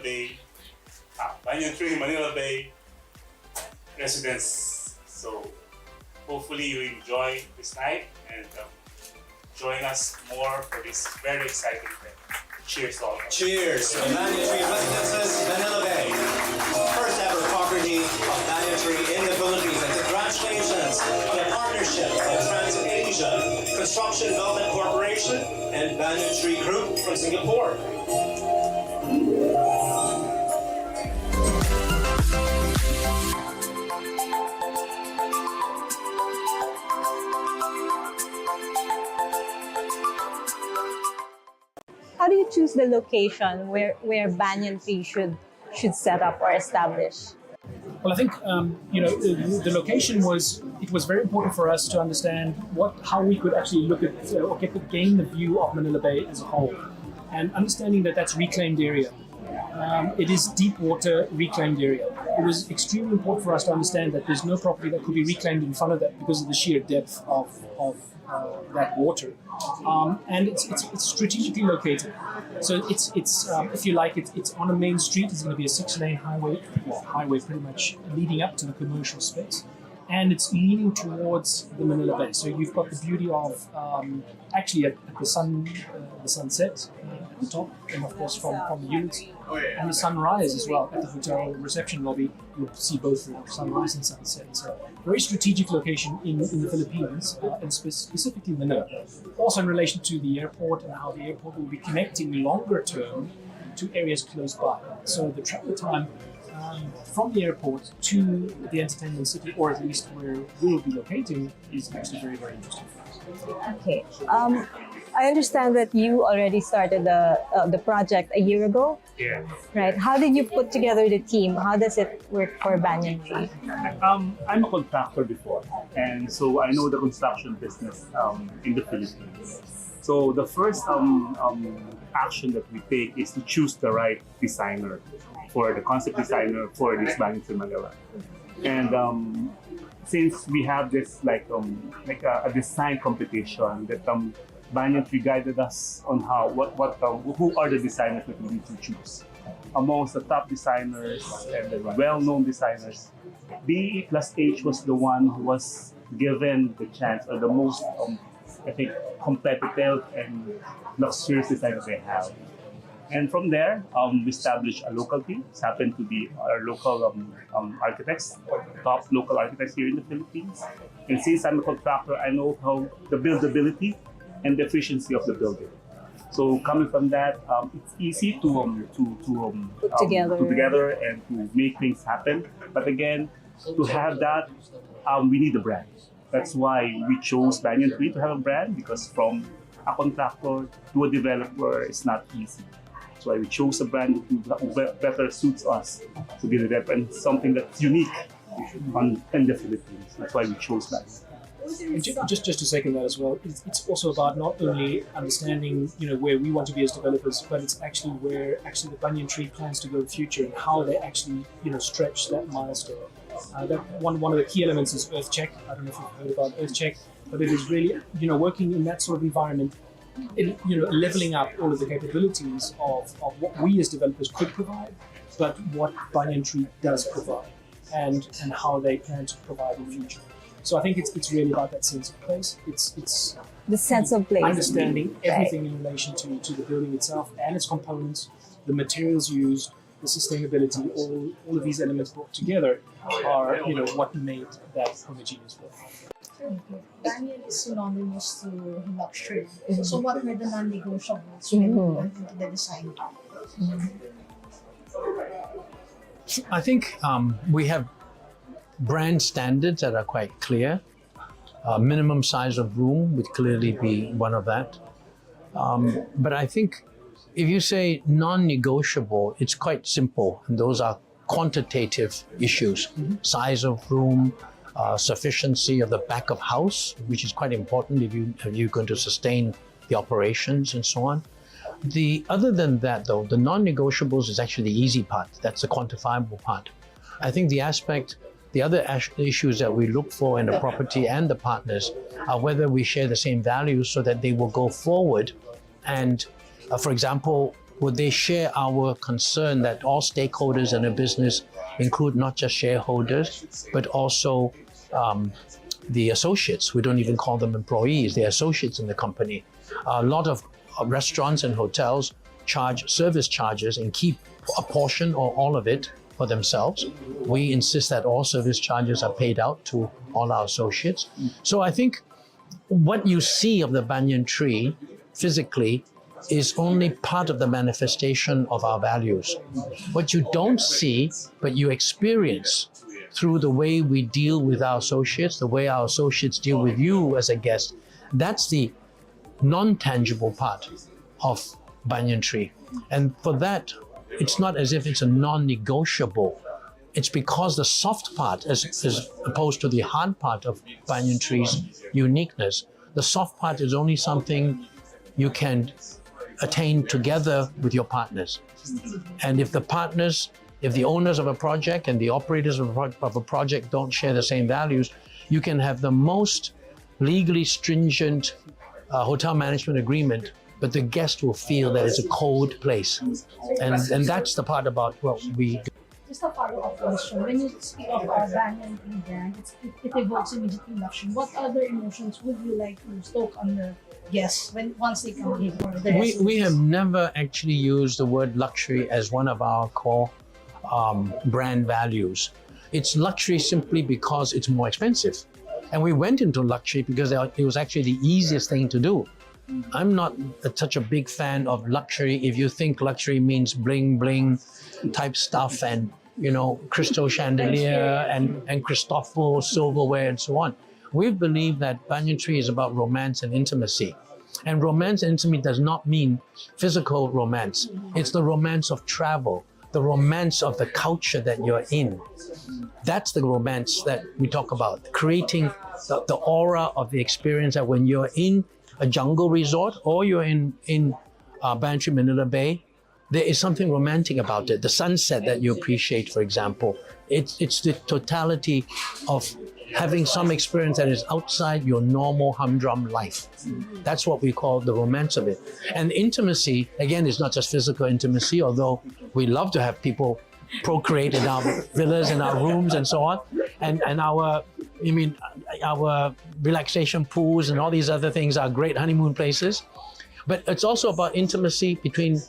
Bay, Banyan Tree, Manila Bay residents. So hopefully you enjoy this night and join us more for this very exciting thing. Cheers to all. Cheers! Banyan Tree Residences, Manila Bay. First ever property of Banyan Tree in the Philippines. And congratulations on the partnership of TransAsia Construction Development Corporation and Banyan Tree Group from Singapore. How do you choose the location where Banyan Tree should set up or establish? Well, I think the location was very important for us to understand how we could actually look at or gain the view of Manila Bay as a whole, and understanding that that's reclaimed area. It is deep water reclaimed area. It was extremely important for us to understand that there's no property that could be reclaimed in front of that because of the sheer depth of that water, and it's strategically located. So it's if you like, it's on a main street. It's going to be a 6-lane highway pretty much leading up to the commercial space, and it's leaning towards the Manila Bay. So you've got the beauty of actually at the sunset at the top, and of course from the units, and the sunrise as well at the hotel reception lobby. You'll see both the sunrise and sunset. So very strategic location in the Philippines, and specifically Manila. Also in relation to the airport and how the airport will be connecting longer term to areas close by. So the travel time from the airport to the entertainment city, or at least where we'll be locating, is actually very, very interesting for us. Okay. I understand that you already started the project a year ago. Yeah. Right. How did you put together the team? How does it work for Banyan Tree? I'm a contractor before, and so I know the construction business in the Philippines. So the first action that we take is to choose the right designer for the concept designer for this Banyan Tree Manila. And since we have this like a design competition that Banyan Tree guided us on who are the designers that we need to choose. Amongst the top designers and the well-known designers, BE plus H was the one who was given the chance, or the most, I think, competitive and luxurious design that they have. And from there, we established a local team. It happened to be our local architects, top local architects here in the Philippines. And since I'm a contractor, I know how the buildability and the efficiency of the building. So coming from that, it's easy to put together and to make things happen. But again, to have that, we need a brand. That's why we chose Banyan Tree to have a brand, because from a contractor to a developer, it's not easy. That's why we chose a brand that better suits us to be the developer, and something that's unique in the Philippines. That's why we chose that. And just to second that as well, it's also about not only understanding where we want to be as developers, but it's actually where the Banyan Tree plans to go in the future, and how they actually stretch that milestone. That one of the key elements is Earth Check. I don't know if you've heard about Earth Check, but it is really working in that sort of environment, leveling up all of the capabilities of what we as developers could provide, but what Banyan Tree does provide, and how they plan to provide in the future. So I think it's really about that sense of place. It's The sense of place. Understanding everything in relation to the building itself and its components, the materials used, the sustainability, all of these elements brought together are what made that homogeneous work. Banyan is synonymous to luxury. So what were the non-negotiables when you went into the design? I think we have brand standards that are quite clear. Minimum size of room would clearly be one of that. But I think if you say non-negotiable, it's quite simple. And those are quantitative issues. Size of room, sufficiency of the back of house, which is quite important if you're going to sustain the operations and so on. Other than that, though, the non-negotiables is actually the easy part. That's the quantifiable part. I think the other issues that we look for in the property and the partners are whether we share the same values so that they will go forward. And for example, would they share our concern that all stakeholders in a business include not just shareholders, but also the associates. We don't even call them employees, they're associates in the company. A lot of restaurants and hotels charge service charges and keep a portion or all of it for themselves. We insist that all service charges are paid out to all our associates. So I think what you see of the banyan tree physically is only part of the manifestation of our values. What you don't see, but you experience through the way we deal with our associates, the way our associates deal with you as a guest, that's the non-tangible part of banyan tree. And for that, it's not as if it's a non-negotiable. It's because the soft part, as opposed to the hard part of banyan tree's uniqueness, the soft part is only something you can attain together with your partners. And if the owners of a project and the operators of a project don't share the same values, you can have the most legally stringent hotel management agreement, but the guest will feel that it's a cold place. And that's the part about what we do. Just a follow-up question. When you speak of our Banyan Tree brand, it evokes immediately luxury. What other emotions would you like to stoke on the guests once they come in? Or the We have never actually used the word luxury as one of our core brand values. It's luxury simply because it's more expensive. And we went into luxury because it was actually the easiest thing to do. I'm not such a big fan of luxury if you think luxury means bling bling type stuff and crystal chandelier and Christoffel silverware and so on. We believe that banyan tree is about romance and intimacy. And romance and intimacy does not mean physical romance. It's the romance of travel, the romance of the culture that you're in. That's the romance that we talk about, creating the aura of the experience that when you're in a jungle resort or you're in Banyan Tree, Manila Bay, there is something romantic about it. The sunset that you appreciate, for example, it's the totality of having some experience that is outside your normal humdrum life. That's what we call the romance of it. And intimacy, again, is not just physical intimacy, although we love to have people procreate in our villas and our rooms and so on. And our relaxation pools and all these other things are great honeymoon places. But it's also about intimacy between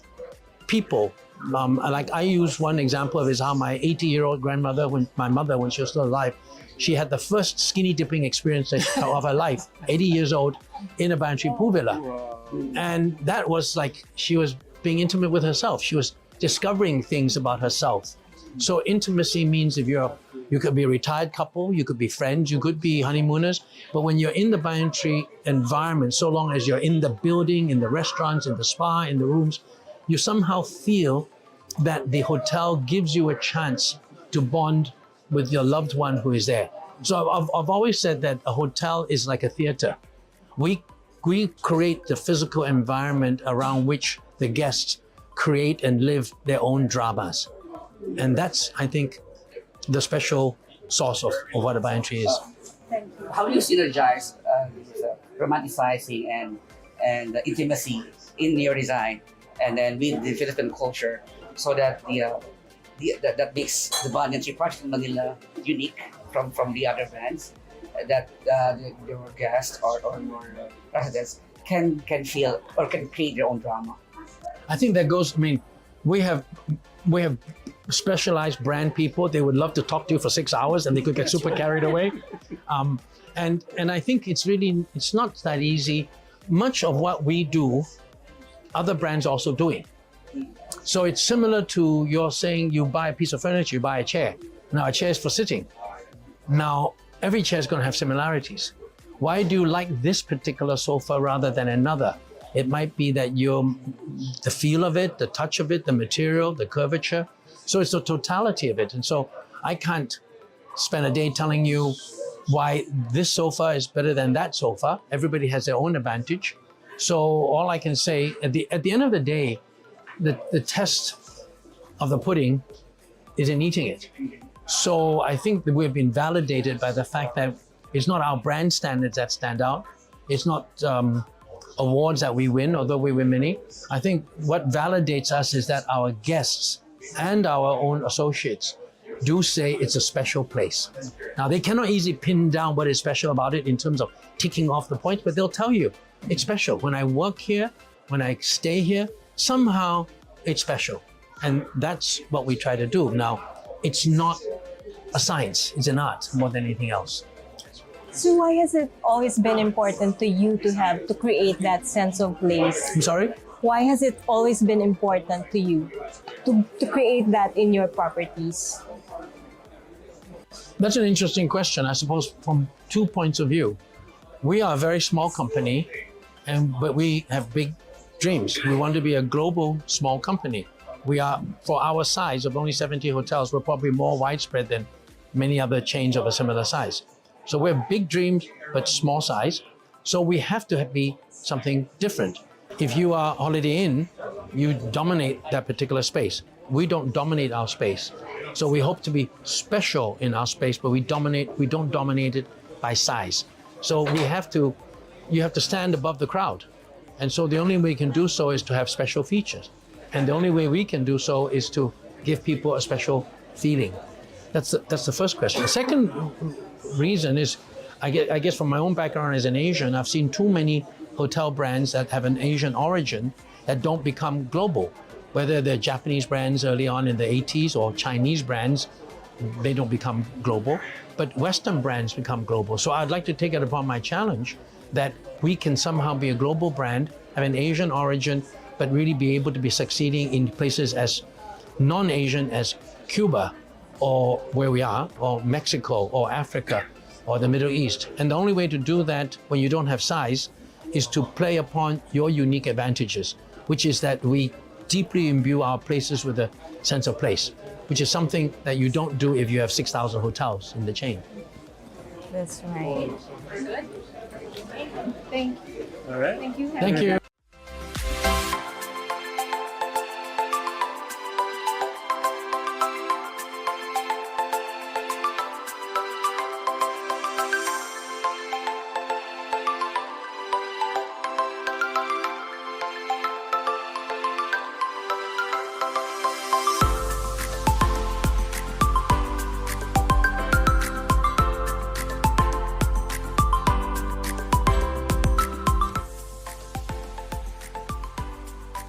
people. Like I use one example of is how my 80-year-old grandmother, when she was still alive, she had the first skinny dipping experience of her life, 80 years old, in a Banyan Tree pool villa. And that was like she was being intimate with herself. She was discovering things about herself. So intimacy means you could be a retired couple, you could be friends, you could be honeymooners, but when you're in the Banyan Tree environment, so long as you're in the building, in the restaurants, in the spa, in the rooms, you somehow feel that the hotel gives you a chance to bond with your loved one who is there. So I've always said that a hotel is like a theater. We create the physical environment around which the guests create and live their own dramas. And that's, I think, the special source of what a Banyan Tree is. How do you synergize romanticizing and the intimacy in your design and then with the Philippine culture so that that makes the Banyan Tree project in Manila unique from the other brands that your guests or your residents can feel or can create their own drama? I think that goes, we have specialized brand people. They would love to talk to you for 6 hours and they could get super carried away. And I think it's not that easy. Much of what we do, other brands also doing. So it's similar to you're saying you buy a piece of furniture, you buy a chair. Now a chair is for sitting. Now every chair is going to have similarities. Why do you like this particular sofa rather than another? It might be that the feel of it, the touch of it, the material, the curvature. So it's the totality of it. And so I can't spend a day telling you why this sofa is better than that sofa. Everybody has their own advantage. So all I can say, at the end of the day, the test of the pudding is in eating it. So I think that we've been validated by the fact that it's not our brand standards that stand out. It's not awards that we win, although we win many. I think what validates us is that our guests and our own associates do say it's a special place. Now, they cannot easily pin down what is special about it in terms of ticking off the points, but they'll tell you it's special. When I work here, when I stay here, somehow it's special. And that's what we try to do. Now, it's not a science, it's an art more than anything else. So why has it always been important to you to create that sense of place? I'm sorry? Why has it always been important to you to create that in your properties? That's an interesting question, I suppose, from 2 points of view. We are a very small company, but we have big dreams. We want to be a global small company. We are, for our size of only 70 hotels, we're probably more widespread than many other chains of a similar size. So we're big dreams, but small size. So we have to be something different. If you are Holiday Inn, you dominate that particular space. We don't dominate our space. So we hope to be special in our space, but we don't dominate it by size. So you have to stand above the crowd. And so the only way you can do so is to have special features. And the only way we can do so is to give people a special feeling. That's the first question. The second reason is, I guess from my own background as an Asian, I've seen too many hotel brands that have an Asian origin that don't become global. Whether they're Japanese brands early on in the 80s or Chinese brands, they don't become global. But Western brands become global. So I'd like to take it upon my challenge that we can somehow be a global brand, have an Asian origin, but really be able to be succeeding in places as non-Asian as Cuba, or where we are, or Mexico, or Africa, or the Middle East. And the only way to do that when you don't have size is to play upon your unique advantages, which is that we deeply imbue our places with a sense of place, which is something that you don't do if you have 6,000 hotels in the chain. That's right. All right. Thank you. Thank you.